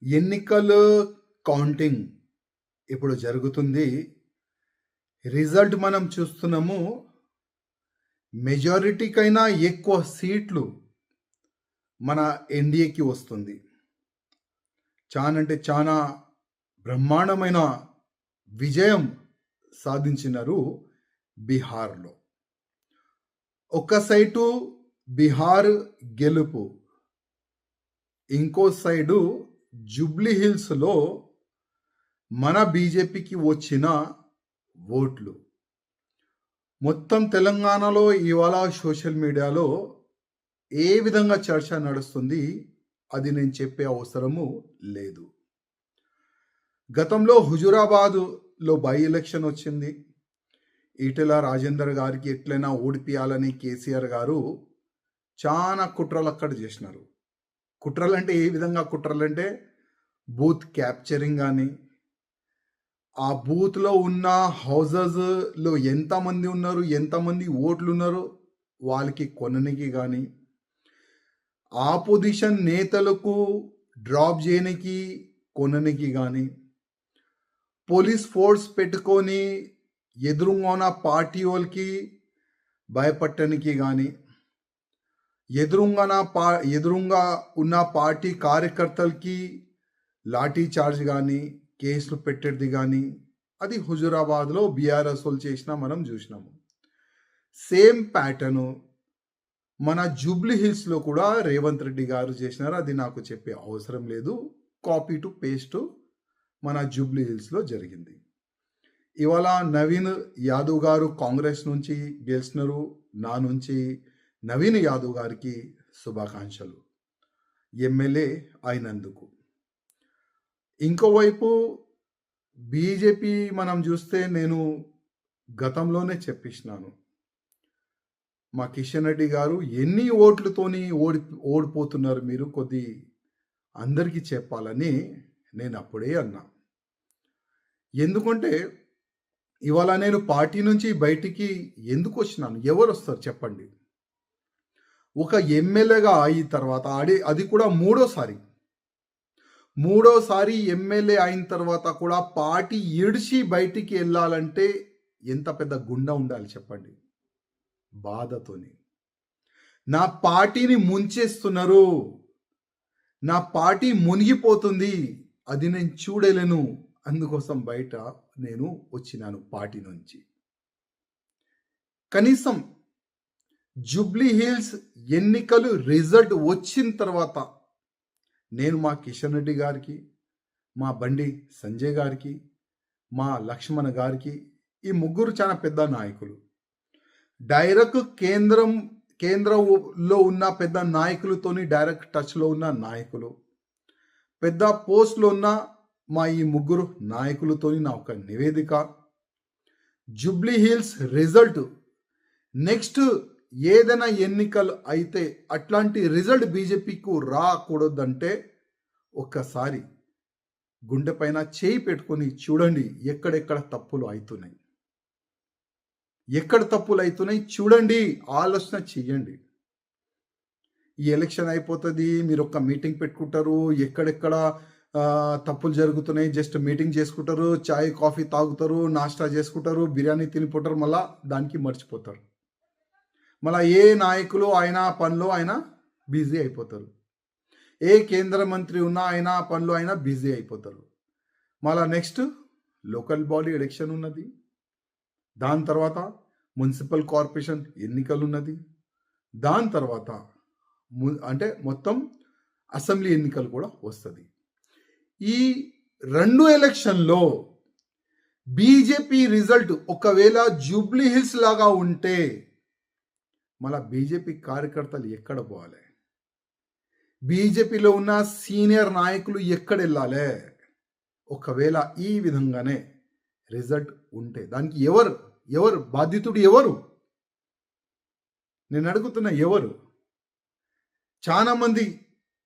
ఎన్నికలు కౌంటింగ్ ఇప్పుడు జరుగుతుంది. రిజల్ట్ మనం చూస్తున్నాము. మెజారిటీకైనా ఎక్కువ సీట్లు మన ఎన్డీఏకి వస్తుంది. చాలా బ్రహ్మాండమైన విజయం సాధించినారు బీహార్లో. ఒక సైటు బీహార్ గెలుపు, ఇంకో సైడు జూబ్లీ హిల్స్లో మన బీజేపీకి వచ్చిన ఓట్లు. మొత్తం తెలంగాణలో ఇవాళ సోషల్ మీడియాలో ఏ విధంగా చర్చ నడుస్తుంది అది నేను చెప్పే అవసరము లేదు. గతంలో హుజురాబాద్లో బై ఎలక్షన్ వచ్చింది. ఈటెల రాజేందర్ గారికి ఎట్లయినా ఓడిపియాలని కేసీఆర్ గారు చాలా కుట్రలు అక్కడ చేసినారు. కుట్రలు అంటే ఏ విధంగా కుట్రలు అంటే బూత్ క్యాప్చరింగ్ కానీ, ఆ బూత్లో ఉన్న హౌజెస్లో ఎంతమంది ఉన్నారు, ఎంతమంది ఓట్లు ఉన్నారు వాళ్ళకి కొననికి కానీ, ఆపోజిషన్ నేతలకు డ్రాప్ చేయడానికి కొననికి కానీ, పోలీస్ ఫోర్స్ పెట్టుకొని ఎదురుగా ఉన్న పార్టీ వాళ్ళకి భయపడటానికి కానీ, ఎదురుగా ఉన్న పార్టీ కార్యకర్తలకి లాఠీ చార్జ్ కానీ, కేసులు పెట్టేది కానీ, అది హుజురాబాద్లో బీఆర్ఎస్ వాళ్ళు చేసినా మనం చూసినాము. సేమ్ ప్యాటర్ను మన జూబ్లీ హిల్స్లో కూడా రేవంత్ రెడ్డి గారు చేసినారు. అది నాకు చెప్పే అవసరం లేదు. కాపీ టు పేస్ట్ మన జూబ్లీ హిల్స్లో జరిగింది. ఇవాళ నవీన్ యాదవ్ గారు కాంగ్రెస్ నుంచి గెలిచినారు. నా నుంచి నవీన్ యాదవ్ గారికి శుభాకాంక్షలు, ఎమ్మెల్యే అయినందుకు. ఇంకోవైపు బీజేపీ మనం చూస్తే నేను గతంలోనే చెప్పిస్తున్నాను, మా కిషన్ రెడ్డి గారు ఎన్ని ఓట్లతోని ఓడిపోతున్నారు మీరు కొద్ది అందరికీ చెప్పాలని నేను అప్పుడే అన్నా. ఎందుకంటే ఇవాళ నేను పార్టీ నుంచి బయటికి ఎందుకు వచ్చినాను, ఎవరు వస్తారు చెప్పండి. ఒక ఎమ్మెల్యేగా అయిన తర్వాత అది కూడా మూడోసారి ఎమ్మెల్యే అయిన తర్వాత కూడా పార్టీ ఇడిచి బయటికి వెళ్ళాలంటే ఎంత పెద్ద గుండె ఉండాలి చెప్పండి. బాధతోని నా పార్టీని ముంచేస్తున్నారు, నా పార్టీ మునిగిపోతుంది, అది నేను చూడలేను. అందుకోసం బయట నేను వచ్చినాను పార్టీ నుంచి. కనీసం జూబ్లీ హిల్స్ ఎన్నికలు రిజల్ట్ వచ్చిన తర్వాత నేను మా కిషన్ రెడ్డి గారికి, మా బండి సంజయ్ గారికి, మా లక్ష్మణ్ గారికి, ఈ ముగ్గురు చాలా పెద్ద నాయకులు, డైరెక్ట్ కేంద్రంలో ఉన్న పెద్ద నాయకులతోని డైరెక్ట్ టచ్లో ఉన్న నాయకులు, పెద్ద పోస్ట్లో ఉన్న మా ఈ ముగ్గురు నాయకులతోని నా ఒక నివేదిక. జూబ్లీ హిల్స్ రిజల్ట్ నెక్స్ట్ ఏదైనా ఎన్నికలు అయితే అట్లాంటి రిజల్ట్ బీజేపీకు రాకూడదంటే ఒక్కసారి గుండె పైన చేయి పెట్టుకొని చూడండి ఎక్కడెక్కడ తప్పులు అవుతున్నాయి, ఎక్కడ తప్పులు అవుతున్నాయి చూడండి, ఆలోచన చెయ్యండి. ఈ ఎలక్షన్ అయిపోతుంది, మీరు ఒక మీటింగ్ పెట్టుకుంటారు, ఎక్కడెక్కడ తప్పులు జరుగుతున్నాయి జస్ట్ మీటింగ్ చేసుకుంటారు, చాయ్ కాఫీ తాగుతారు, నాష్టా చేసుకుంటారు, బిర్యానీ తినిపోతారు, మళ్ళా దానికి మర్చిపోతారు. మళ్ళీ ఏ నాయకులు ఆయన పనిలో ఆయన బిజీ అయిపోతారు, ఏ కేంద్ర మంత్రి ఉన్నా ఆయన పనిలో ఆయన బిజీ అయిపోతారు. మళ్ళీ నెక్స్ట్ లోకల్ బాడీ ఎలక్షన్ ఉన్నది, దాని తర్వాత మున్సిపల్ కార్పొరేషన్ ఎన్నికలు ఉన్నది, దాని తర్వాత అంటే మొత్తం అసెంబ్లీ ఎన్నికలు కూడా వస్తుంది. ఈ 2 ఎలక్షన్లో బీజేపీ రిజల్ట్ ఒకవేళ జూబ్లీ హిల్స్ లాగా ఉంటే మళ్ళా బీజేపీ కార్యకర్తలు ఎక్కడ పోవాలి, బీజేపీలో ఉన్న సీనియర్ నాయకులు ఎక్కడ వెళ్ళాలి? ఒకవేళ ఈ విధంగానే రిజల్ట్ ఉంటే దానికి ఎవరు బాధితుడు? ఎవరు? నేను అడుగుతున్నా ఎవరు? చాలా మంది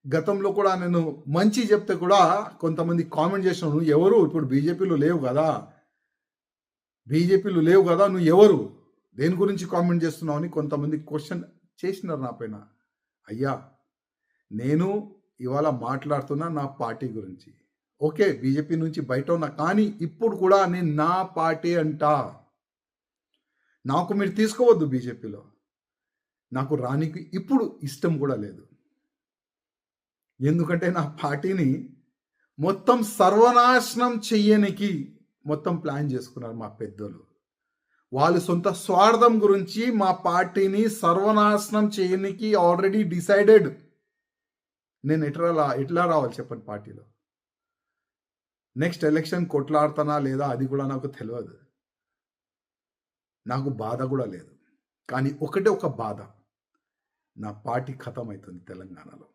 గతంలో కూడా నేను మంచి చెప్తే కూడా కొంతమంది కామెంట్ చేసినావు, నువ్వు ఎవరు, ఇప్పుడు బీజేపీలో లేవు కదా నువ్వు ఎవరు, దేని గురించి కామెంట్ చేస్తున్నావు అని కొంతమంది క్వశ్చన్ చేసినారు నా పైన. అయ్యా, నేను ఇవాళ మాట్లాడుతున్నా నా పార్టీ గురించి. ఓకే. బీజేపీ నుంచి బయట ఉన్నా. కానీ ఇప్పుడు కూడా నేను నా పార్టీ అంటా. నాకు మీరు తీసుకోవద్దు బీజేపీలో. నాకు రానికి ఇప్పుడు ఇష్టం కూడా లేదు. ఎందుకంటే నా పార్టీని మొత్తం సర్వనాశనం చెయ్యనికి మొత్తం ప్లాన్ చేసుకున్నారు మా పెద్దోళ్ళు. వాళ్ళు సొంత స్వార్థం గురించి మా పార్టీని సర్వనాశనం చేయనికి ఆల్రెడీ డిసైడెడ్. నేను ఎట్లా రావాలి చెప్పండి పార్టీలో? నెక్స్ట్ ఎలక్షన్ కొట్లాడుతానా లేదా అది కూడా నాకు తెలియదు. నాకు బాధ కూడా లేదు. కానీ ఒకటే ఒక బాధ. నా పార్టీ ఖతం అవుతుంది తెలంగాణలో.